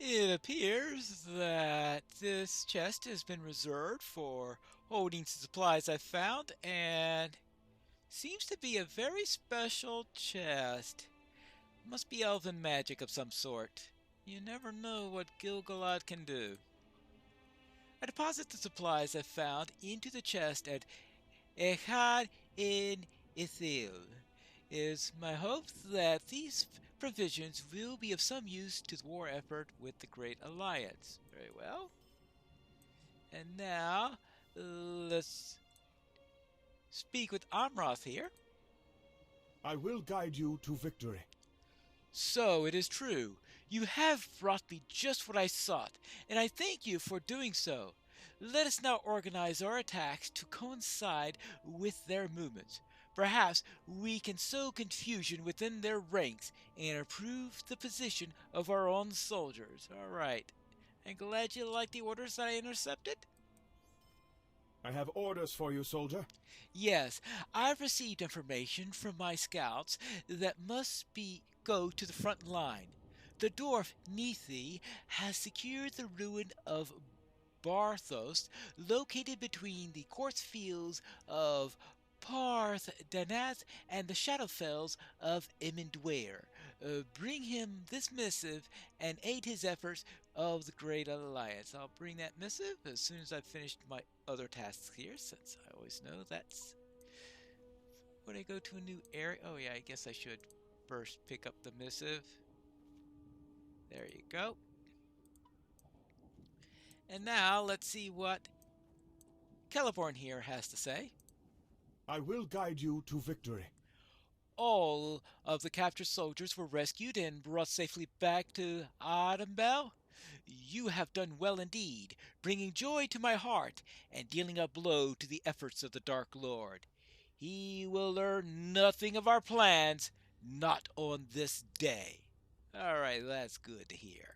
It appears that this chest has been reserved for holding supplies I found and seems to be a very special chest. Must be elven magic of some sort. You never know what Gilgalad can do. I deposit the supplies I found into the chest at Echad in Ithil. It is my hope that these provisions will be of some use to the war effort with the Great Alliance. Very well. And now, let's speak with Amroth here. I will guide you to victory. So it is true. You have brought me just what I sought, and I thank you for doing so. Let us now organize our attacks to coincide with their movements. Perhaps we can sow confusion within their ranks and improve the position of our own soldiers. All right. I'm glad you like the orders that I intercepted. I have orders for you, soldier. Yes, I've received information from my scouts that must be go to the front line. The dwarf Nethi has secured the ruin of Barthos, located between the quartz fields of Parth Danath and the Shadowfells of Emendware. Bring him this missive and aid his efforts of the Great Alliance. I'll bring that missive as soon as I've finished my other tasks here, since I always know that's when I go to a new area. Oh yeah, I guess I should first pick up the missive. There you go. And now let's see what Celeborn here has to say. I will guide you to victory. All of the captured soldiers were rescued and brought safely back to Adambel. You have done well indeed, bringing joy to my heart and dealing a blow to the efforts of the Dark Lord. He will learn nothing of our plans, not on this day. All right, that's good to hear.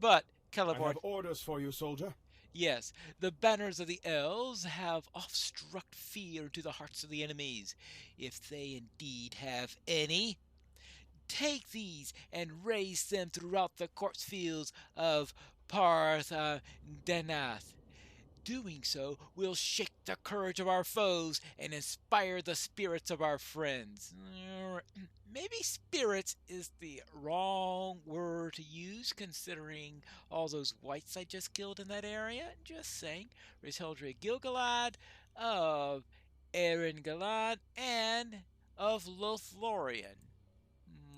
But, I Celeborn, have orders for you, soldier. yes, the banners of the elves have oft struck fear into the hearts of the enemies, if they indeed have any. Take these and raise them throughout the corpse fields of Parth Danath. Doing so will shake the courage of our foes and inspire the spirits of our friends. Maybe spirits is the wrong word to use, considering all those whites I just killed in that area. Just saying. Rishildre Gilgalad of Erin Galad and of Lothlorien.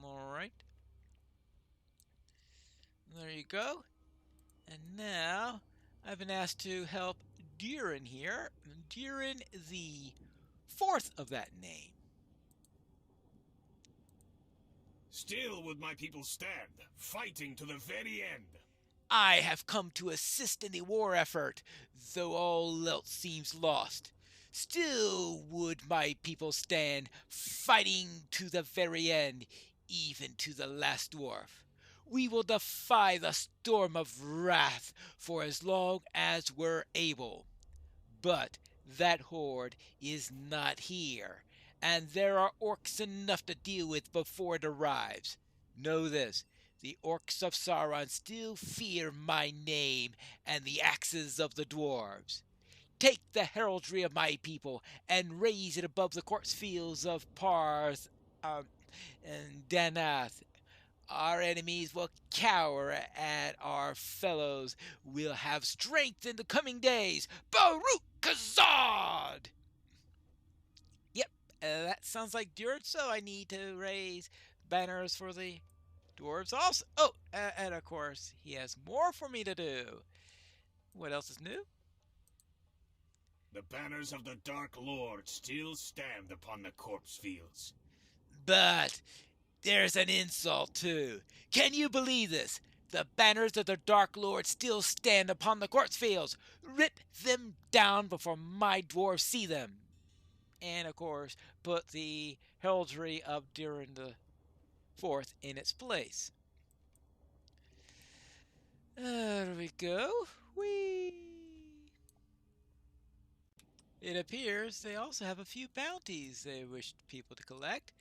Alright. There you go. And now I've been asked to help Durin here. Durin the fourth of that name. Still would my people stand, fighting to the very end. I have come to assist in the war effort, though all else seems lost. Still would my people stand, fighting to the very end, even to the last dwarf. We will defy the storm of wrath for as long as we're able. But that horde is not here, and there are orcs enough to deal with before it arrives. Know this. The orcs of Sauron still fear my name and the axes of the dwarves. Take the heraldry of my people and raise it above the corpse fields of Parth and Danath. Our enemies will cower at our fellows. We'll have strength in the coming days. Baruch Kazad! Yep, that sounds like Dürd, so I need to raise banners for the dwarves also. Oh, and of course, he has more for me to do. What else is new? The banners of the Dark Lord still stand upon the corpse fields. But there's an insult, too. Can you believe this? The banners of the Dark Lord still stand upon the corpse fields. Rip them down before my dwarves see them. And, of course, put the heraldry of Durin the Fourth in its place. There we go. Whee! It appears they also have a few bounties they wish people to collect.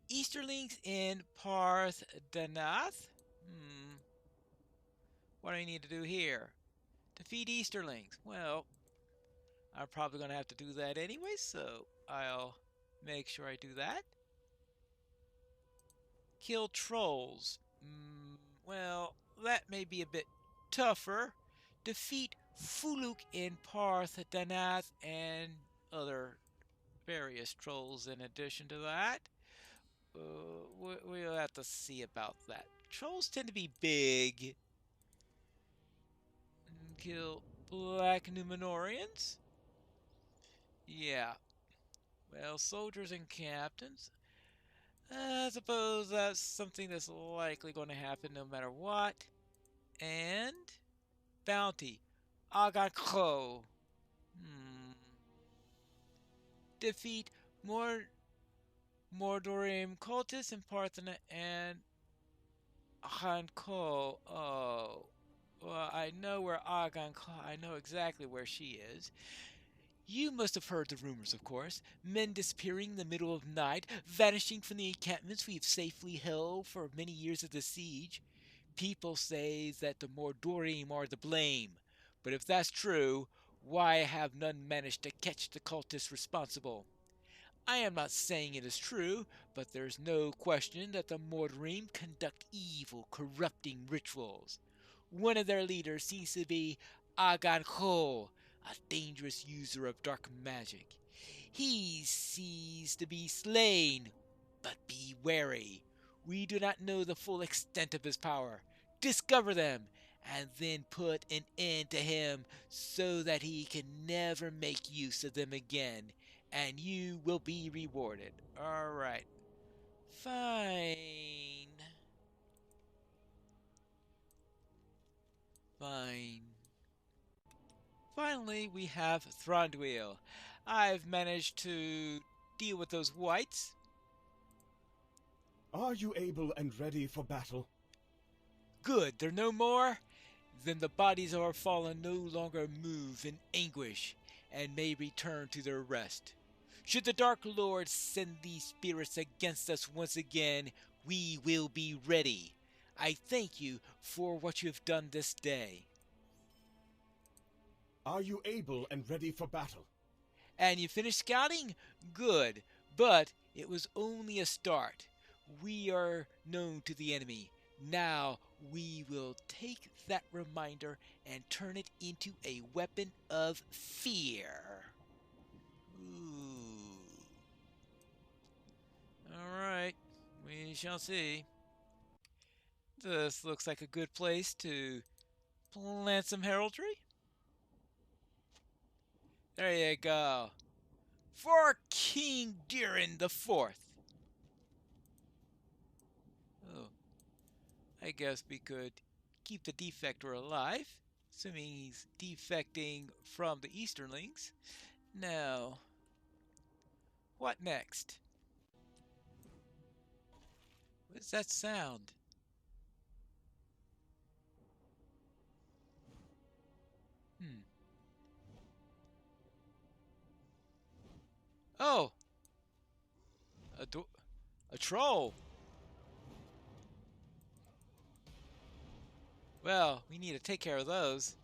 Easterlings in Parth Danath. What do I need to do here? Defeat Easterlings. Well, I'm probably going to have to do that anyway, so I'll make sure I do that. Kill trolls. Well, that may be a bit tougher. Defeat Fuluk in Parth, Danath, and other various trolls in addition to that. We'll have to see about that. Trolls tend to be big. Kill Black Numenorians. Yeah. Well, soldiers and captains. I suppose that's something that's likely going to happen no matter what. And bounty. Agakro. Defeat Mordorim cultists in Parthena and Hanko. Oh. Well, I know where Aganko. I know exactly where she is. You must have heard the rumors, of course. Men disappearing in the middle of night, vanishing from the encampments we've safely held for many years of the siege. People say that the Mordorim are to blame. But if that's true, why have none managed to catch the cultists responsible? I am not saying it is true, but there's no question that the Mordorim conduct evil, corrupting rituals. One of their leaders seems to be Agan Ho, a dangerous user of dark magic. He sees to be slain, but be wary. We do not know the full extent of his power. Discover them, and then put an end to him so that he can never make use of them again, and you will be rewarded. Alright. Fine. Fine. Finally, we have Thranduil. I've managed to deal with those whites. Are you able and ready for battle? Good, they're no more? Then the bodies of our fallen no longer move in anguish, and may return to their rest. Should the Dark Lord send these spirits against us once again, we will be ready. I thank you for what you have done this day. Are you able and ready for battle? And you finished scouting? Good, but it was only a start. We are known to the enemy. Now we will take that reminder and turn it into a weapon of fear. Ooh. Alright, we shall see. This looks like a good place to plant some heraldry. There you go. For King Dirin the Fourth. Oh, I guess we could keep the defector alive, assuming he's defecting from the Easterlings. Now, what next? What's that sound? Oh! A troll! Well, we need to take care of those.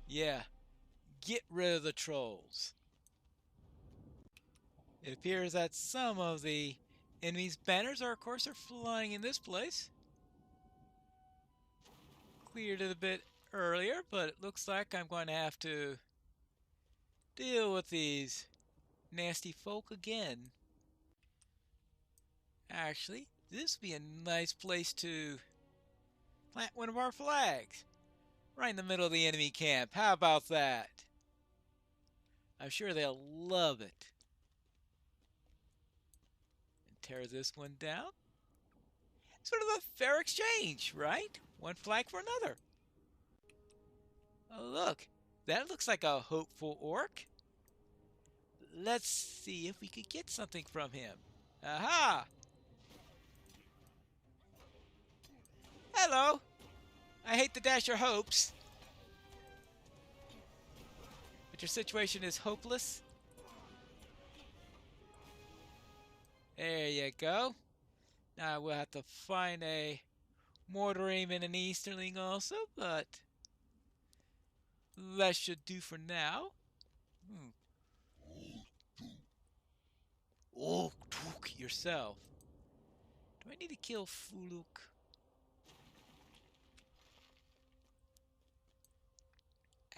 Yeah, get rid of the trolls. It appears that some of the enemy's banners are, of course, flying in this place. Cleared it a bit earlier, but it looks like I'm going to have to deal with these nasty folk again. Actually, this would be a nice place to plant one of our flags. Right in the middle of the enemy camp. How about that? I'm sure they'll love it. And tear this one down. Sort of a fair exchange, right? One flag for another. Oh, look. That looks like a hopeful orc. Let's see if we could get something from him. Aha! Hello! I hate to dash your hopes. But your situation is hopeless. There you go. Now we'll have to find a Mordor and an Easterling also, but that should do for now. Oh, yourself. Do I need to kill Fuluk?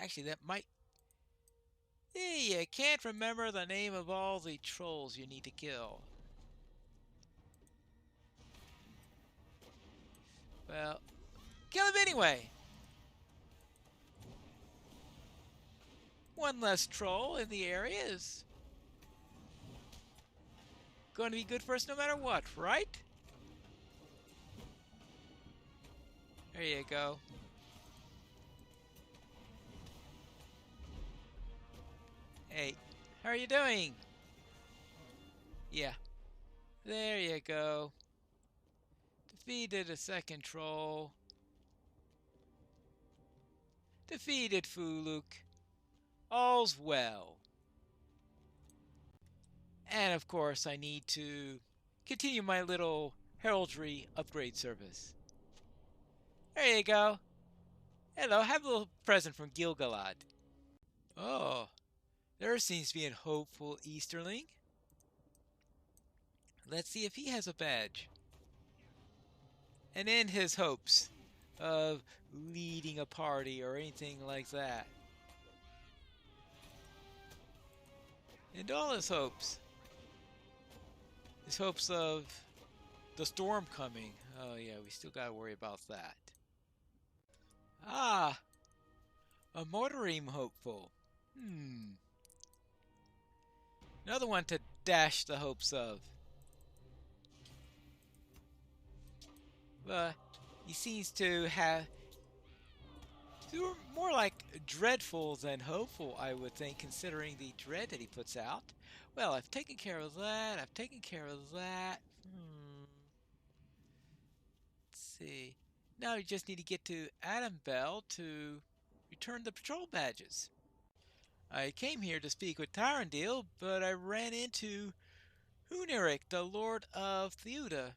Actually, that might... Hey, you can't remember the name of all the trolls you need to kill. Well, kill him anyway. One less troll in the area is going to be good for us no matter what, right? There you go. Hey, how are you doing? Yeah. There you go. Defeated a second troll. Defeated Fuluk. All's well. And of course, I need to continue my little heraldry upgrade service. There you go. Hello, have a little present from Gil-galad. Oh, there seems to be a hopeful Easterling. Let's see if he has a badge. And end his hopes of leading a party or anything like that. And all his hopes. His hopes of the storm coming. Oh yeah, we still gotta worry about that. Ah! A Mortarim hopeful. Another one to dash the hopes of. But he seems to have... more like dreadful than hopeful, I would think, considering the dread that he puts out. Well, I've taken care of that. I've taken care of that. Let's see. Now we just need to get to Adam Bell to return the patrol badges. I came here to speak with Tyrandil, but I ran into Huneric, the Lord of Theuda.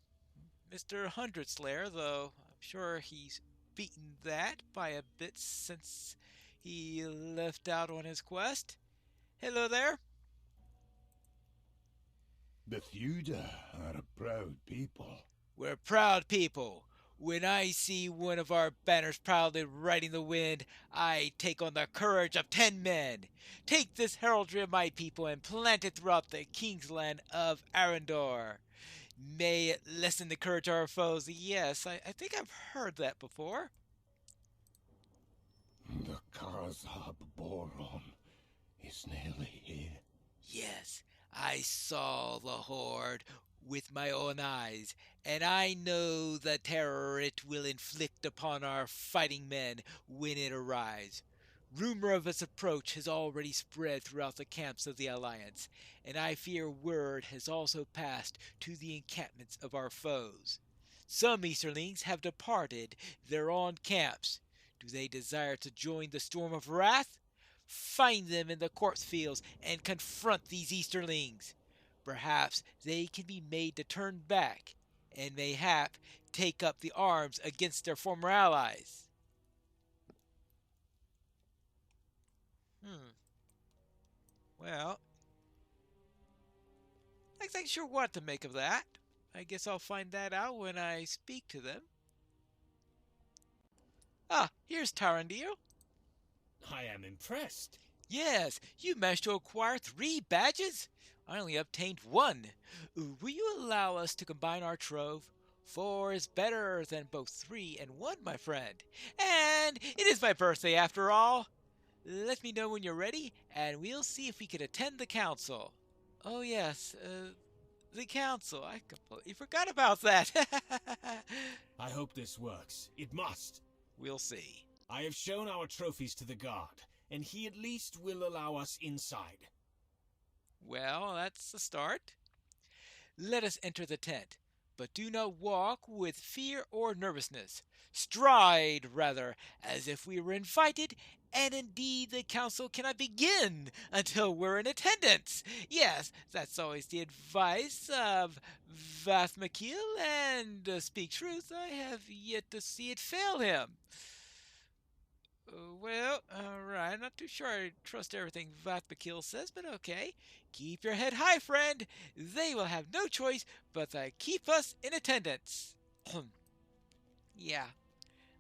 Mr. Hundred Slayer, though I'm sure he's beaten that by a bit since he left out on his quest. Hello there. The Theuda are a proud people. We're proud people. When I see one of our banners proudly riding the wind, I take on the courage of 10 men. Take this heraldry of my people and plant it throughout the king's land of Arendor. May it lessen the courage of our foes. Yes, I think I've heard that before. The Karzab Boron is nearly here. Yes, I saw the horde with my own eyes, and I know the terror it will inflict upon our fighting men when it arrives. Rumor of its approach has already spread throughout the camps of the Alliance, and I fear word has also passed to the encampments of our foes. Some Easterlings have departed their own camps. Do they desire to join the storm of wrath? Find them in the corpse fields and confront these Easterlings. Perhaps they can be made to turn back, and mayhap take up the arms against their former allies. Well, I'm not sure what to make of that. I guess I'll find that out when I speak to them. Ah, here's Tyrandil. I am impressed. Yes, you managed to acquire 3 badges? I only obtained 1. Will you allow us to combine our trove? 4 is better than both 3 and 1, my friend. And it is my birthday after all. Let me know when you're ready, and we'll see if we can attend the council. Oh yes, the council. I completely forgot about that. I hope this works. It must. We'll see. I have shown our trophies to the guard, and he at least will allow us inside. Well, that's a start. Let us enter the tent, but do not walk with fear or nervousness. Stride, rather, as if we were invited and indeed the council cannot begin until we're in attendance. Yes, that's always the advice of Vathmakil, and to speak truth, I have yet to see it fail him. Well, alright, I'm not too sure I trust everything Vathmakil says, but okay. Keep your head high, friend. They will have no choice but to keep us in attendance. Yeah,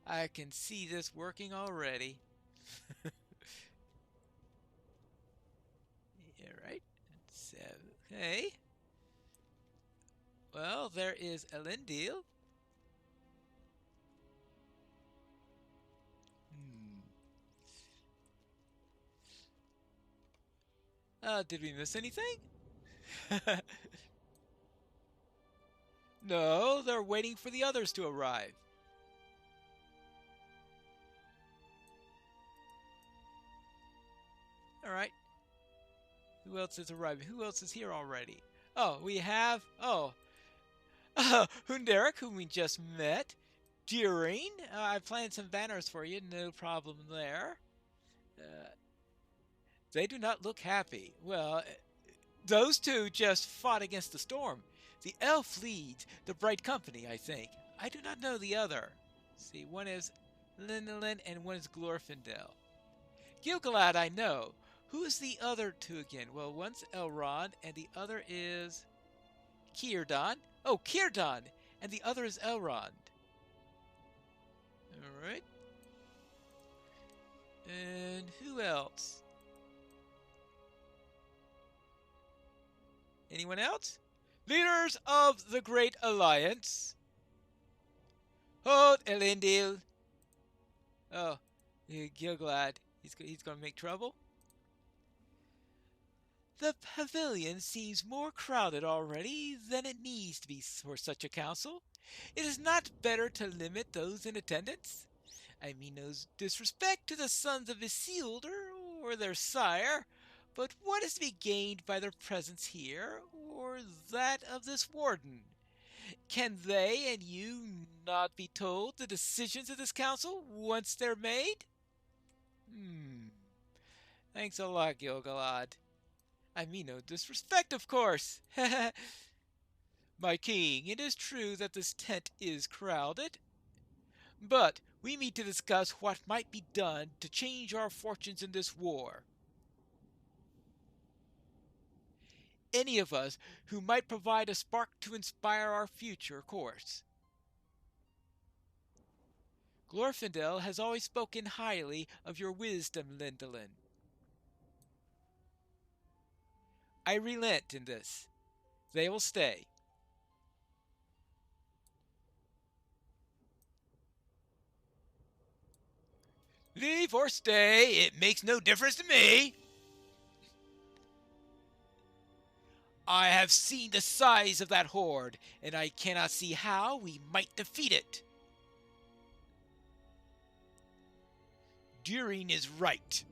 I can see this working already. Alright, so, okay. Well, there is Elendil. Did we miss anything? No, they're waiting for the others to arrive. Alright. Who else is arriving? Who else is here already? Oh, we have... Oh. Hunderek, whom we just met. Durin. I planned some banners for you. No problem there. They do not look happy. Well, those two just fought against the storm. The elf leads the bright company, I think. I do not know the other. Let's see, one is Lindelin and one is Glorfindel. Gilgalad I know. Who is the other two again? Well, one's Elrond and the other is Círdan. Oh, Círdan! And the other is Elrond. Alright. And who else? Anyone else? Leaders of the Great Alliance. Hold, Elendil. Oh, Gilgalad. He's going to make trouble. The pavilion seems more crowded already than it needs to be for such a council. It is not better to limit those in attendance. I mean no disrespect to the sons of Isildur or their sire, but what is to be gained by their presence here, or that of this warden? Can they and you not be told the decisions of this council once they're made? Thanks a lot, Gilgalad. I mean no disrespect, of course. My king, it is true that this tent is crowded, but we meet to discuss what might be done to change our fortunes in this war. Any of us who might provide a spark to inspire our future course. Glorfindel has always spoken highly of your wisdom, Lindelin. I relent in this. They will stay. Leave or stay, it makes no difference to me. I have seen the size of that horde, and I cannot see how we might defeat it. Durin is right.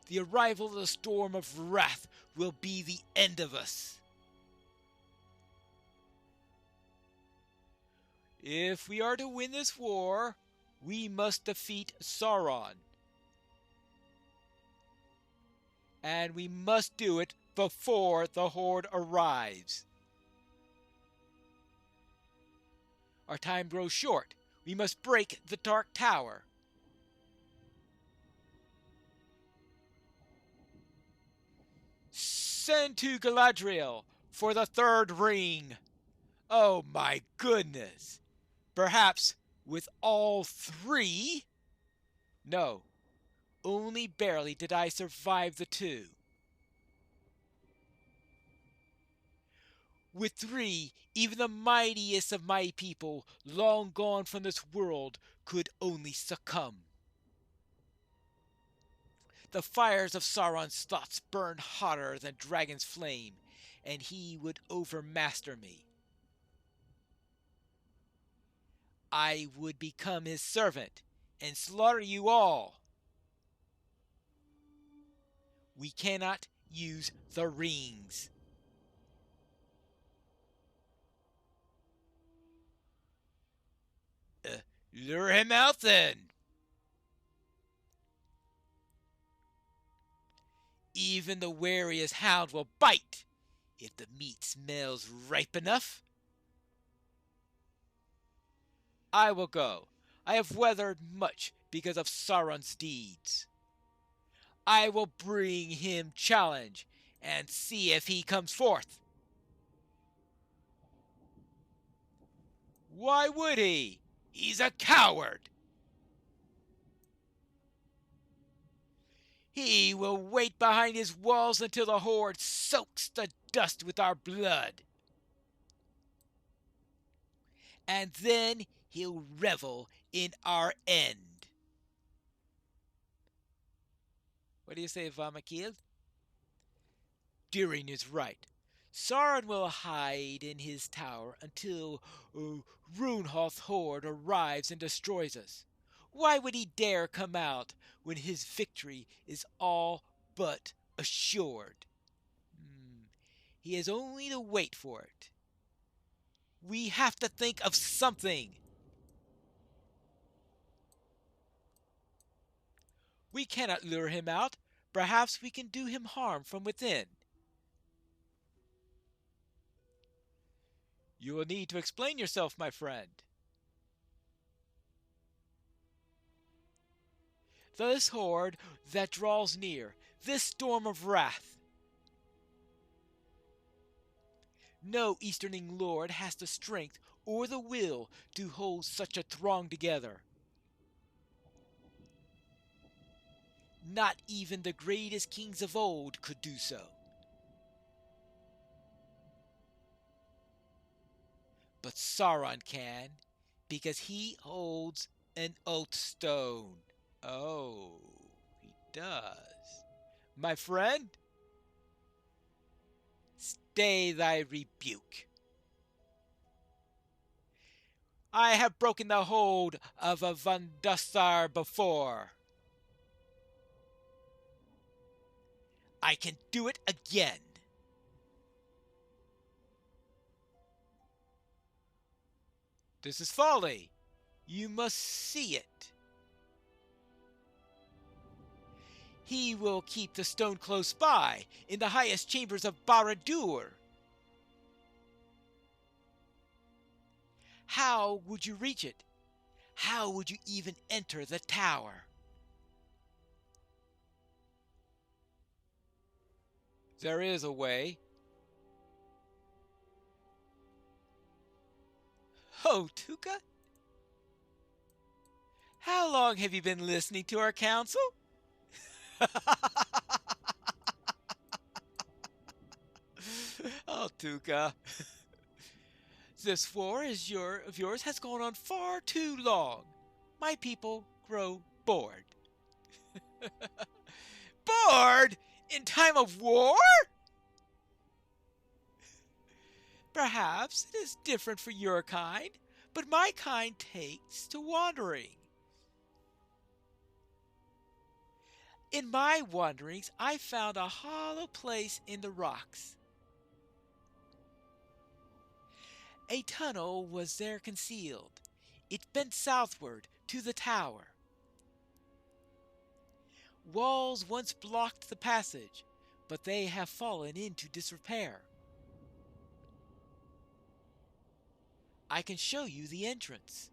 The arrival of the storm of wrath will be the end of us. If we are to win this war, we must defeat Sauron. And we must do it before the horde arrives. Our time grows short. We must break the Dark Tower. Send to Galadriel for the third ring. Oh my goodness. Perhaps with all three? No, only barely did I survive the two. With three, even the mightiest of my people, long gone from this world, could only succumb. The fires of Sauron's thoughts burned hotter than dragon's flame, and he would overmaster me. I would become his servant and slaughter you all. We cannot use the rings. Lure him out then. Even the wariest hound will bite if the meat smells ripe enough. I will go. I have weathered much because of Sauron's deeds. I will bring him challenge and see if he comes forth. Why would he? He's a coward. He will wait behind his walls until the horde soaks the dust with our blood. And then he'll revel in our end. What do you say, Vamakil? Durin is right. Sauron will hide in his tower until Runhoth's horde arrives and destroys us. Why would he dare come out when his victory is all but assured? He has only to wait for it. We have to think of something. We cannot lure him out. Perhaps we can do him harm from within. You will need to explain yourself, my friend. This horde that draws near, this storm of wrath. No Easterning lord has the strength or the will to hold such a throng together. Not even the greatest kings of old could do so. But Sauron can, because he holds an oath stone. Oh, he does. My friend, stay thy rebuke. I have broken the hold of a Vandasar before. I can do it again. This is folly. You must see it. He will keep the stone close by, in the highest chambers of Barad-dûr. How would you reach it? How would you even enter the tower? There is a way. Oh, Tuka? How long have you been listening to our counsel? Oh, Tuka. This war of yours has gone on far too long. My people grow bored. Bored? In time of war? Perhaps it is different for your kind, but my kind takes to wandering. In my wanderings, I found a hollow place in the rocks. A tunnel was there concealed. It bent southward to the tower. Walls once blocked the passage, but they have fallen into disrepair. I can show you the entrance.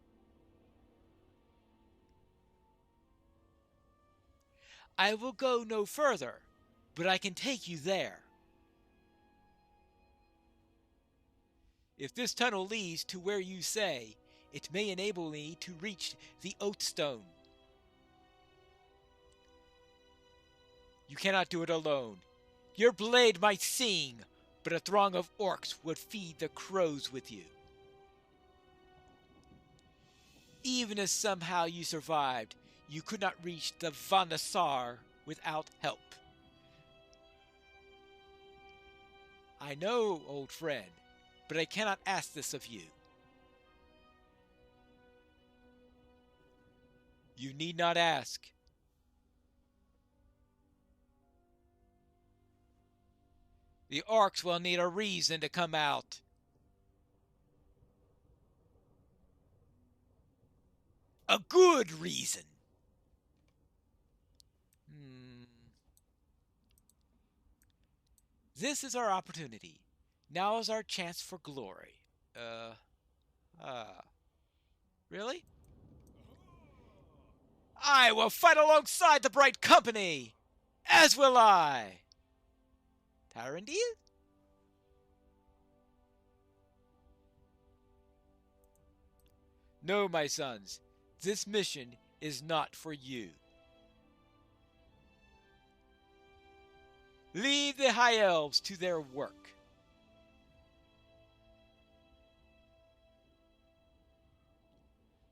I will go no further, but I can take you there. If this tunnel leads to where you say, it may enable me to reach the Oath Stone. You cannot do it alone. Your blade might sing, but a throng of orcs would feed the crows with you. Even if somehow you survived, you could not reach the Vandasar without help. I know, old friend, but I cannot ask this of you. You need not ask. The orcs will need a reason to come out. a good reason. This is our opportunity. Now is our chance for glory. Really? I will fight alongside the bright company, as will I. Tarandil? No, my sons, this mission is not for you. Leave the High Elves to their work.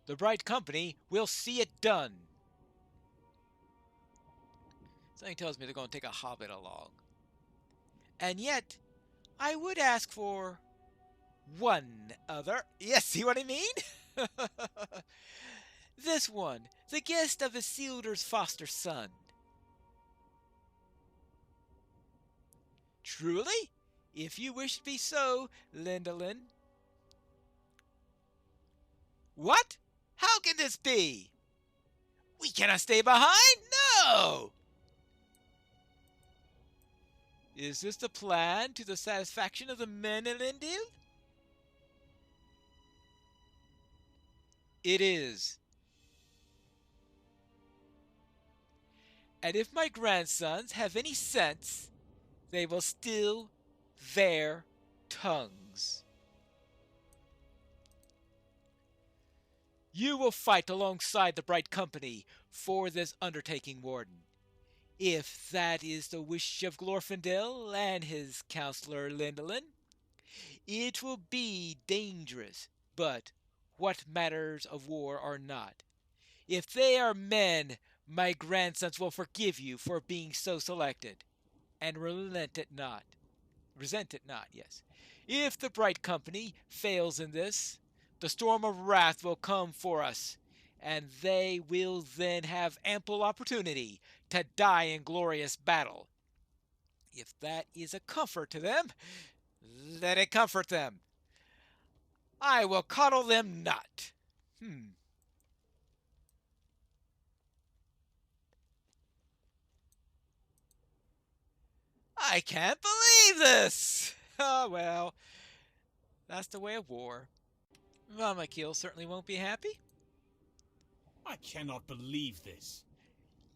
The Bright Company will see it done. Something tells me they're going to take a hobbit along. And yet, I would ask for one other. Yes, see what I mean? This one, the guest of Isildur's foster son. Truly? If you wish to be so, Lindolin. What? How can this be? We cannot stay behind? No! Is this the plan to the satisfaction of the men in Lindil? It is. And if my grandsons have any sense, they will still their tongues. You will fight alongside the Bright Company for this undertaking, Warden. If that is the wish of Glorfindel and his counselor Lindolin, it will be dangerous, but what matters of war are not. If they are men, my grandsons will forgive you for being so selected, and resent it not, yes. If the Bright Company fails in this, the storm of wrath will come for us, and they will then have ample opportunity to die in glorious battle. If that is a comfort to them, let it comfort them. I will coddle them not. I can't believe this! Oh, well, that's the way of war. Vamakil certainly won't be happy. I cannot believe this.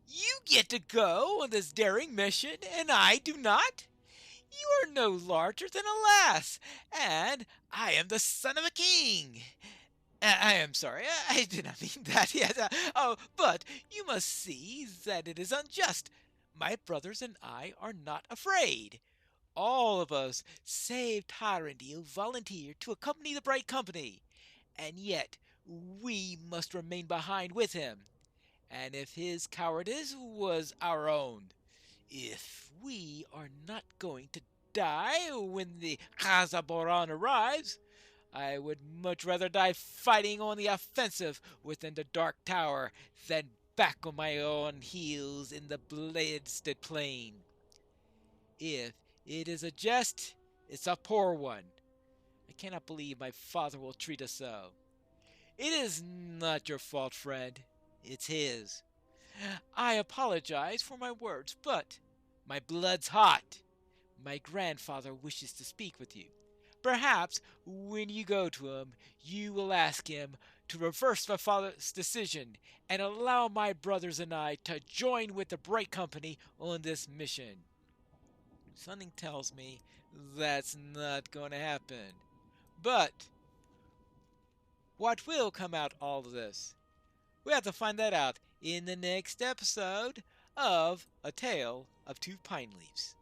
You get to go on this daring mission, and I do not? You are no larger than a lass, and I am the son of a king. I am sorry, I did not mean that yet. But you must see that it is unjust. My brothers and I are not afraid. All of us, save Tyrandil, volunteered to accompany the Bright Company, and yet we must remain behind with him. And if his cowardice was our own, if we are not going to die when the Khazaboran arrives, I would much rather die fighting on the offensive within the Dark Tower than back on my own heels in the blasted plain. If it is a jest, it's a poor one. I cannot believe my father will treat us so. It is not your fault, friend. It's his. I apologize for my words, but my blood's hot. My grandfather wishes to speak with you. Perhaps when you go to him, you will ask him to reverse my father's decision and allow my brothers and I to join with the Bright Company on this mission. Something tells me that's not going to happen. But what will come out all of this? We have to find that out in the next episode of A Tale of Two Pine Leaves.